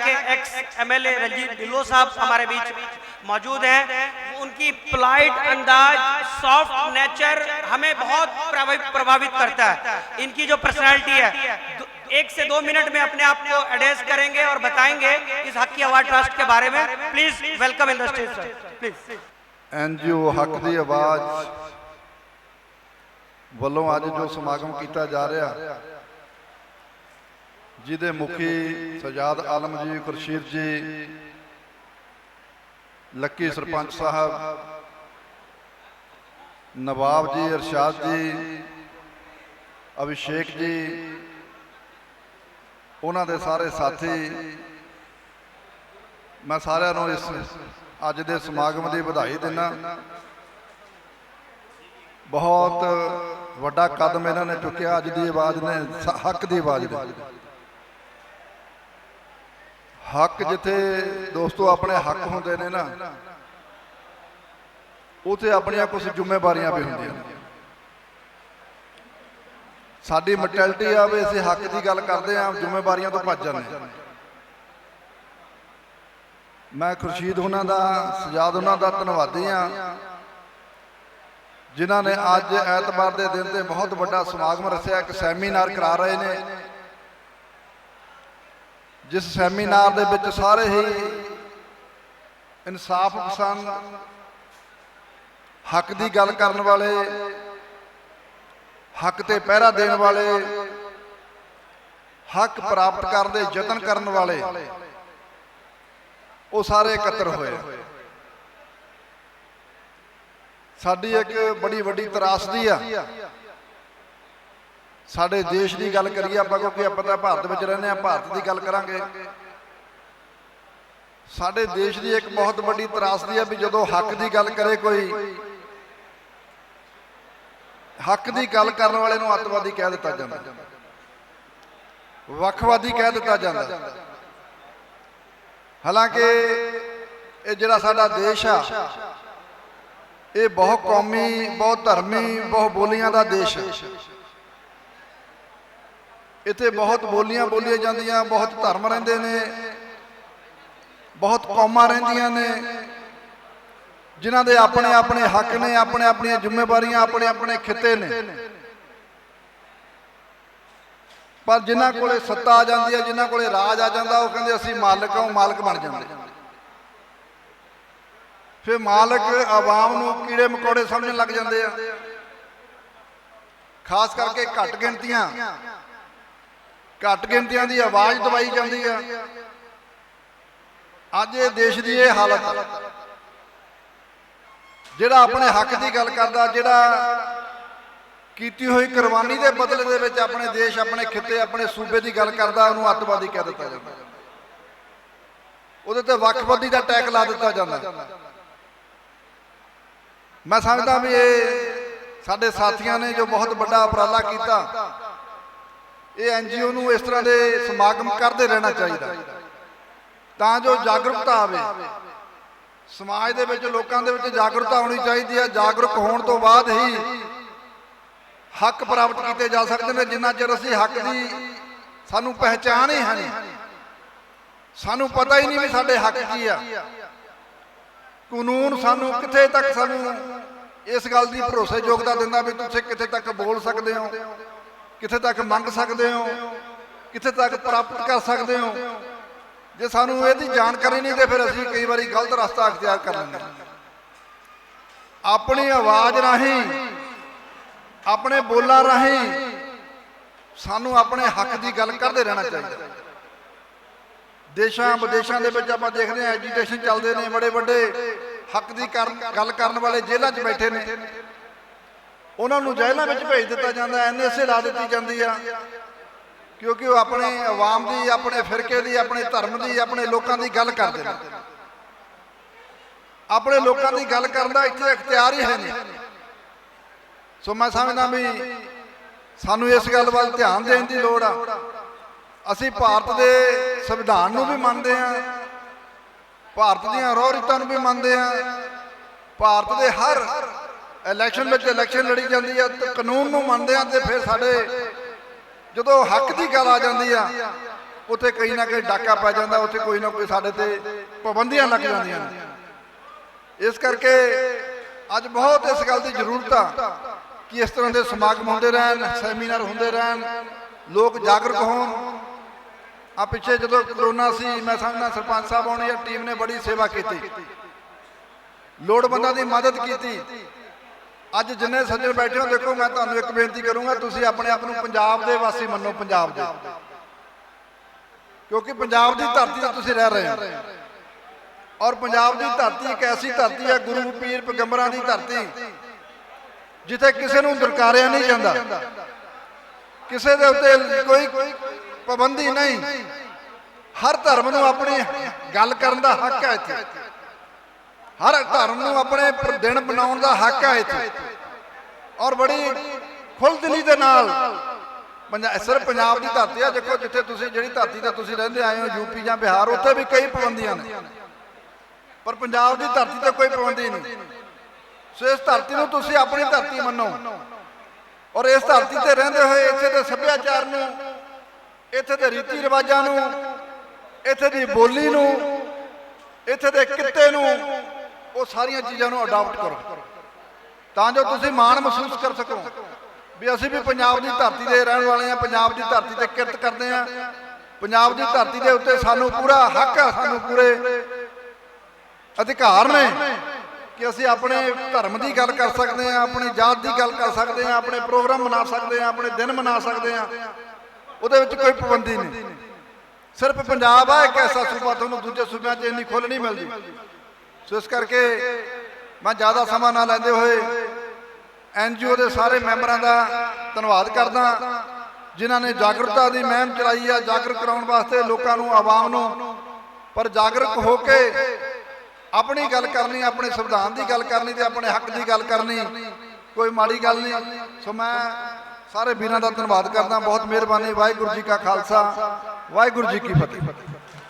के x MLA Ranjit Dhillon साहब हमारे बीच मौजूद हैं। उनकी पोलाइट अंदाज, सॉफ्ट नेचर हमें बहुत प्रभावित करता है। इनकी जो पर्सनालिटी है, 1 से 2 मिनट में अपने आप को एड्रेस करेंगे और बताएंगे इस हक की आवाज़ ट्रस्ट के बारे में। Please welcome in the stage sir, please. NGO हक की आवाज़ ਵੱਲੋਂ ਅੱਜ जो समागम किया जा रहा, जिहदे मुखी सजाद आलम जी, खुरशीद जी, लक्की सरपंच साहब, नवाब जी, अरशाद जी, अभिषेक जी, उन्हां दे सारे साथी, मैं सारिਆਂ ਨੂੰ इस अज के समागम की बधाई देना। बहुत वड्डा कदम इन्होंने चुकया, अज की आवाज़ ने, हक की आवाज़ ने। हक जिथे दोस्तों अपने हक होंदे ने ना, उथे अपनियां कुछ जिम्मेवारियां भी होंदियां। साडी मैंटैलिटी आ भी असीं हक की गल करदे हां, जिम्मेवारियां तो भज जांदे। मैं खुरशीद उन्हां दा, सजाद उन्हां दा धन्नवादी हां, जिन्हां ने अज ऐतवार के दिन ते बहुत बड़ा समागम रखिया, एक सैमीनार करा रहे ने, जिस सैमीनार दे विच सारे ही इंसाफ पसंद, हक की गल करन वाले, हक ते पहरा देने वाले, हक प्राप्त करने दे यतन करने वाले, वो सारे एकत्र होए। साडी एक बड़ी वड्डी त्रासदी आ, साडे देश की गल करिए आपां, क्योंकि आपां तां भारत में रहने, भारत की गल करांगे। साडे देश की एक बहुत बड़ी त्रासदी है भी जदों हक की गल करे कोई, हक की गल करने वाले नूं अतवादी कह दिता जांदा, वखवादी कह दिता जांदा। हालांकि ये जिहड़ा साडा देश आ, ये बहुत कौमी, बहुत धर्मी, बहुत बोलियां का देश है। इत्थे बहुत बोलियां बोलिया जांदियां, बहुत धर्म रहिंदे ने, बहुत कौमां रहिंदियां ने, जिन्हां दे अपने अपने हक ने, अपने अपनी जिम्मेवारियां, अपने अपने खिते ने। पर जिन्हां कोले सत्ता आ जाती है, जिन्हां कोले राज आ जाता, वो कहंदे असीं मालिक हां, मालिक बन जांदे। फिर मालिक आवाम नूं कीड़े मकोड़े समझण लग जाते हैं। खास करके घट गिनतियां की आवाज़ दबाई जाती है। अज ये देश की ये हालत, जिहड़ा अपने हक की गल करदा, जिहड़ा कीती हुई कुर्बानी के बदले दे विच अपने देश, अपने खिते, अपने सूबे की गल करदा, उहनूं अतवादी कह दिता जाता, उहदे ते वखवादी का टैग ला दिता जाता। मैं समझदा भी ये साडे साथियों ने जो बहुत बड़ा उपराला किया, ये NGO नूं इस तरह के समागम करते रहना चाहिए, तां जो जागरूकता आवे समाज दे विच, लोकां दे विच जागरूकता होनी चाहिए है। जागरूक होने तो बाद ही हक प्राप्त किए जा सकते हैं। जिन्ना चिर असीं हक की सानूं पहचान ही है नहीं, सानूं पता ही नहीं भी साडे हक की आ, कानून सानू किथे तक सानू इस गल की भरोसेयोगता दिंदा भी तुसीं किथे तक बोल सकते हो, किथे तक मंग सकते हो, किथे तक प्राप्त कर सकते हो। जे सानू इहदी जानकारी नहीं तो फिर असीं कई बारी गलत रास्ता अख्तियार कर लैंदे। अपनी आवाज़ राहीं, अपने बोलां राहीं सानू अपने हक की गल करते रहना चाहिए। देशों विदेशों के आप देखते हैं एजुटेशन चलते हैं, बड़े बड़े हक की गल करने वाले जेलों च बैठे ने, उन्होंने जेलों में भेज दिता जाता है, NSA ला दी जाती है, क्योंकि वो अपने आवाम की, अपने फिरके की, अपने धर्म की, अपने लोगों की गल करते हैं। अपने लोगों की गल करने का इत्थे इख्तियार ही है नहीं। सो मैं समझदा भी सानू इस गल वाल ध्यान देने की लोड़ आ। असी भारत के संविधान नूं भी मानते हैं, भारत दीआं रौह रीतां नूं भी मानते हैं, भारत के हर इलैक्शन में इलैक्शन लड़ी जाती है तो कानून नूं मानते हैं। तो फिर साडे जदों हक की गल आ जाती है ਉੱਥੇ ਕਈ ਨਾ ਕਈ ਡਾਕਾ ਪੈ ਜਾਂਦਾ, ਉੱਥੇ ਕੋਈ ਨਾ ਕੋਈ ਸਾਡੇ ਤੇ ਪਾਬੰਦੀਆਂ ਲੱਗ ਜਾਂਦੀਆਂ ਨੇ। ਇਸ ਕਰਕੇ ਅੱਜ ਬਹੁਤ ਇਸ ਗੱਲ ਦੀ ਜ਼ਰੂਰਤ ਆ ਕਿ ਇਸ ਤਰ੍ਹਾਂ ਦੇ ਸਮਾਗਮ ਹੁੰਦੇ ਰਹਿਣ, ਸੈਮੀਨਾਰ ਹੁੰਦੇ ਰਹਿਣ, ਲੋਕ ਜਾਗਰੂਕ ਹੋਣ। ਆ ਪਿੱਛੇ ਜਦੋਂ ਕਰੋਨਾ ਸੀ, ਮੈਂ ਸਮਝਦਾ ਸਰਪੰਚ ਸਾਹਿਬ ਹੋਣੀ ਜਾਂ ਟੀਮ ਨੇ ਬੜੀ ਸੇਵਾ ਕੀਤੀ, ਲੋੜਵੰਦਾਂ ਦੀ ਮਦਦ ਕੀਤੀ। ਅੱਜ ਜਿੰਨੇ ਸੱਜਣ ਬੈਠੇ ਹੋ, ਦੇਖੋ ਮੈਂ ਤੁਹਾਨੂੰ ਇੱਕ ਬੇਨਤੀ ਕਰੂੰਗਾ, ਤੁਸੀਂ ਆਪਣੇ ਆਪ ਨੂੰ ਪੰਜਾਬ ਦੇ ਵਾਸੀ ਮੰਨੋ, ਪੰਜਾਬ ਦੇ, ਕਿਉਂਕਿ ਪੰਜਾਬ ਦੀ ਧਰਤੀ ਤੇ ਤੁਸੀਂ ਰਹਿ ਰਹੇ ਹੋ। ਔਰ ਪੰਜਾਬ ਦੀ ਧਰਤੀ ਇੱਕ ਐਸੀ ਧਰਤੀ ਹੈ, ਗੁਰੂ ਪੀਰ ਪੈਗੰਬਰਾਂ ਦੀ ਧਰਤੀ, ਜਿੱਥੇ ਕਿਸੇ ਨੂੰ ਦੁਰਕਾਰਿਆ ਨਹੀਂ ਜਾਂਦਾ, ਕਿਸੇ ਦੇ ਉੱਤੇ ਕੋਈ ਪਾਬੰਦੀ ਨਹੀਂ। ਹਰ ਧਰਮ ਨੂੰ ਆਪਣੀ ਗੱਲ ਕਰਨ ਦਾ ਹੱਕ ਹੈ ਇੱਥੇ, ਹਰ ਧਰਮ ਨੂੰ ਆਪਣੇ ਦਿਨ ਬਣਾਉਣ ਦਾ ਹੱਕ ਹੈ ਇੱਥੇ। ਔਰ ਬੜੀ ਖੁੱਲ੍ਹਦਿਲੀ ਦੇ ਨਾਲ ਸਿਰਫ ਪੰਜਾਬ ਦੀ ਧਰਤੀ ਆ, ਦੇਖੋ ਜਿੱਥੇ ਤੁਸੀਂ ਜਿਹੜੀ ਧਰਤੀ ਤੇ ਤੁਸੀਂ ਰਹਿੰਦੇ ਆਏ ਹੋ, ਯੂਪੀ ਜਾਂ ਬਿਹਾਰ, ਉੱਥੇ ਵੀ ਕਈ ਪਾਬੰਦੀਆਂ ਨੇ, ਪਰ ਪੰਜਾਬ ਦੀ ਧਰਤੀ ਤੇ ਕੋਈ ਪਾਬੰਦੀ ਨਹੀਂ। ਸੋ ਇਸ ਧਰਤੀ ਨੂੰ ਤੁਸੀਂ ਆਪਣੀ ਧਰਤੀ ਮੰਨੋ, ਔਰ ਇਸ ਧਰਤੀ ਤੇ ਰਹਿੰਦੇ ਹੋਏ ਇੱਥੇ ਦੇ ਸੱਭਿਆਚਾਰ ਨੂੰ, ਇੱਥੇ ਦੇ ਰੀਤੀ ਰਿਵਾਜਾਂ ਨੂੰ, ਇੱਥੇ ਦੀ ਬੋਲੀ ਨੂੰ, ਇੱਥੇ ਦੇ ਕਿੱਤੇ ਨੂੰ, ਉਹ ਸਾਰੀਆਂ ਚੀਜ਼ਾਂ ਨੂੰ ਅਡਾਪਟ ਕਰੋ, ਤਾਂ ਜੋ ਤੁਸੀਂ ਮਾਣ ਮਹਿਸੂਸ ਕਰ ਸਕੋ ਵੀ ਅਸੀਂ ਵੀ ਪੰਜਾਬ ਦੀ ਧਰਤੀ ਦੇ ਰਹਿਣ ਵਾਲੇ ਹਾਂ, ਪੰਜਾਬ ਦੀ ਧਰਤੀ ਤੇ ਕਿਰਤ ਕਰਦੇ ਹਾਂ, ਪੰਜਾਬ ਦੀ ਧਰਤੀ ਦੇ ਉੱਤੇ ਸਾਨੂੰ ਪੂਰਾ ਹੱਕ ਹੈ, ਸਾਨੂੰ ਪੂਰੇ ਅਧਿਕਾਰ ਨੇ ਕਿ ਅਸੀਂ ਆਪਣੇ ਧਰਮ ਦੀ ਗੱਲ ਕਰ ਸਕਦੇ ਹਾਂ, ਆਪਣੀ ਜਾਤ ਦੀ ਗੱਲ ਕਰ ਸਕਦੇ ਹਾਂ, ਆਪਣੇ ਪ੍ਰੋਗਰਾਮ ਮਨਾ ਸਕਦੇ ਹਾਂ, ਆਪਣੇ ਦਿਨ ਮਨਾ ਸਕਦੇ ਹਾਂ, ਉਹਦੇ ਵਿੱਚ ਕੋਈ ਪਾਬੰਦੀ ਨਹੀਂ। ਸਿਰਫ ਪੰਜਾਬ ਆ ਇੱਕ ਐਸਾ ਸੂਬਾ, ਤੁਹਾਨੂੰ ਦੂਜੇ ਸੂਬਿਆਂ 'ਚ ਇੰਨੀ ਖੁੱਲ੍ਹ ਨਹੀਂ ਮਿਲਦੀ। ਸੋ ਇਸ ਕਰਕੇ ਮੈਂ ਜ਼ਿਆਦਾ ਸਮਾਂ ਨਾ ਲੈਂਦੇ ਹੋਏ NGO ਦੇ ਸਾਰੇ ਮੈਂਬਰਾਂ ਦਾ ਧੰਨਵਾਦ ਕਰਦਾ, ਜਿਨ੍ਹਾਂ ਨੇ ਜਾਗਰੂਕਤਾ ਦੀ ਮੁਹਿੰਮ ਚਲਾਈ ਆ, ਜਾਗਰੂਕ ਕਰਾਉਣ ਵਾਸਤੇ ਲੋਕਾਂ ਨੂੰ, ਆਵਾਮ ਨੂੰ। ਪਰ ਜਾਗਰੂਕ ਹੋ ਕੇ ਆਪਣੀ ਗੱਲ ਕਰਨੀ, ਆਪਣੇ ਸੰਵਿਧਾਨ ਦੀ ਗੱਲ ਕਰਨੀ ਤੇ ਆਪਣੇ ਹੱਕ ਦੀ ਗੱਲ ਕਰਨੀ ਕੋਈ ਮਾੜੀ ਗੱਲ ਨਹੀਂ। ਸੋ ਮੈਂ ਸਾਰੇ ਵੀਰਾਂ ਦਾ ਧੰਨਵਾਦ ਕਰਦਾ, ਬਹੁਤ ਮਿਹਰਬਾਨੀ। ਵਾਹਿਗੁਰੂ ਜੀ ਕਾ ਖਾਲਸਾ, ਵਾਹਿਗੁਰੂ ਜੀ ਕੀ ਫਤਿਹ।